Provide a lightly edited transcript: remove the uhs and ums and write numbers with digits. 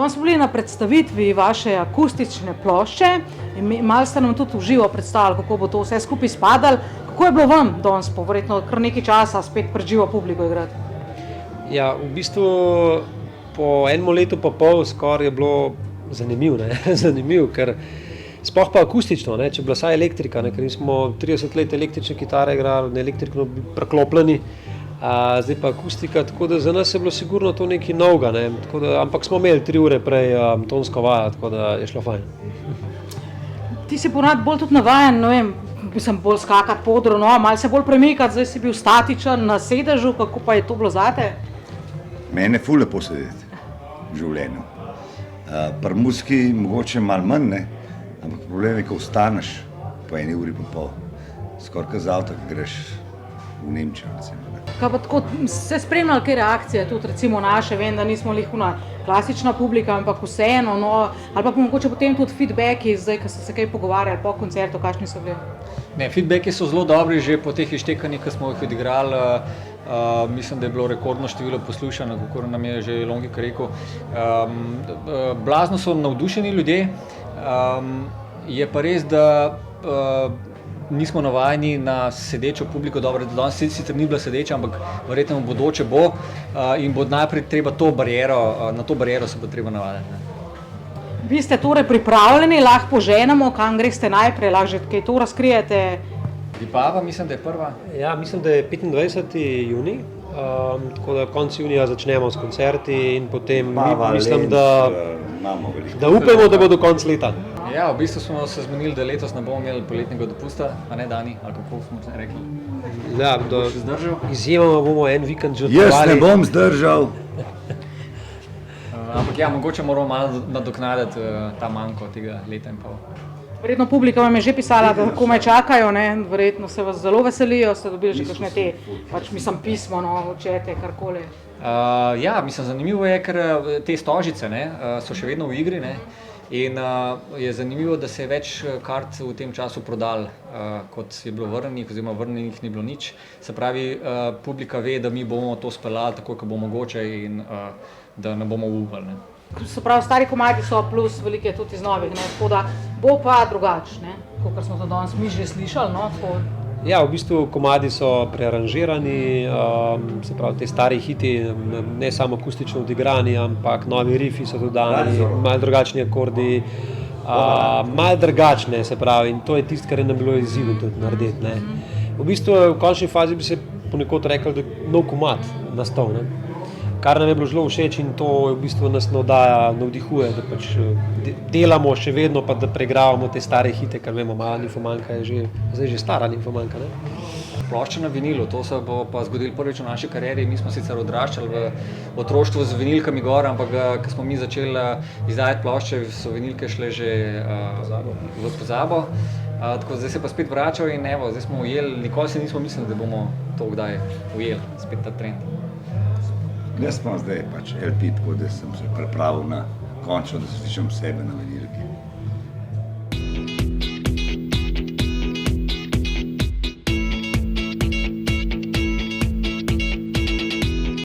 Danes smo bili na predstavitvi vaše akustične plošče in malo ste nam tudi v živo predstavili, kako bo to vse skupaj spadalo. Kako je bilo vam danes, verjetno kar nekaj časa spet pred živo publiko igrati? Ja, v bistvu po enem letu pa pol skoraj je bilo zanimivo, ker sploh pa akustično, če je bila vsa elektrika, ker smo 30 let električne kitare igrali, elektriko preklopljeni, zdaj pa akustika, tako da za nas je bilo sigurno to nekaj novega, ampak smo imeli 3 ure prej tonsko vajo, tako da je šlo fajn. Ti si ponad bolj tudi navajen, bolj skakati po odru, malo se bolj premikati, zdaj si bil statičen na sedežu, kako pa je to bilo zate? Mene je ful lepo sedeti v življenju. Pri muziki mogoče malo manj, ampak problem je, ko ostaneš po 1 uri pa pol, skoraj kot z avta, ko greš v Nemčijo, recimo. Kaj pa tako, ste spremljali kaj reakcije, tudi recimo naše, vem, da nismo lihuna klasična publika, ampak vseeno, ali pa mogoče potem tudi feedbacki, zdaj, ko ste se kaj pogovarjali po koncertu, kakšni so bili? Ne, feedbacki so zelo dobri, že po teh iztekanjih, ki smo jih odigrali, mislim, da je bilo rekordno število poslušano, kako nam je že Longik rekel. Blazno so navdušeni ljudje, je pa res, da nismo navajeni na sedečo publiko, dobro, da danes sicer ni bila sedeča, ampak verjetno v bodoče bo in bo najprej treba na to bariero se bo treba navaditi. Vi ste torej pripravljeni, lahko poženemo, kam greste najprej, lahko že kaj to razkrijete? Vipava, mislim, da je prva. Ja, mislim, da je 25. junij, tako da konec junija začnemo s koncerti in potem mislim, da upamo, da bo do konca leta. Ja, v bistvu smo se zmenili, da letos ne bomo imeli poletnega dopusta, a ne Dani, ali kako smo se rekli. Ja, izjemoma bomo en vikend že odpravili. Jaz ne bom zdržal. Ampak ja, mogoče moramo malo nadoknaditi ta manjko tega leta in pol. Verjetno publika vam je že pisala, da komaj čakajo, verjetno se vas zelo veselijo, ste dobili že kakšne te, pismo, čete, karkoli. Ja, mislim, zanimivo je, ker te stožice so še vedno v igri, in je zanimivo, da se je več kart v tem času prodal, kot je bilo vrnjenih, oziroma vrnjenih ni bilo nič. Se pravi, publika ve, da mi bomo to speljali tako, kot bo mogoče in da ne bomo upali. Se pravi, stari komadi so plus velike tudi iz novih, tako da bo pa drugače, kot smo to danes mi že slišali. Ja, v bistvu komadi so prearanžirani, se pravi, te stari hiti, ne samo akustično odigrani, ampak novi rifi so dodani, malo drugačni akordi, malo drugačne, se pravi, in to je tisto, kar je nam bilo izziv tudi narediti. V bistvu v končni fazi bi se ponekod rekel, da je nov komad nastal, kar nam je bilo zelo všeč in to v bistvu nas navdihuje, da pač delamo še vedno, pa da preigravamo te stare hite, ker vemo, mala Nimfomanka je zdaj že stara Nimfomanka. Plošča na vinilu, to se bo pa zgodilo prvič v naši karieri. Mi smo sicer odraščali v otroštvu z vinilkami gor, ampak ko smo mi začeli izdajati plošče, so vinilke šle že v pozabo. Tako zdaj se pa spet vračajo in evo, zdaj smo ujeli, nikoli se nismo mislili, da bomo to kdaj ujeli, spet ta trend. Jaz pa zdaj LP, tako da sem se pripravil na končno, da slišim sebe na vinilki.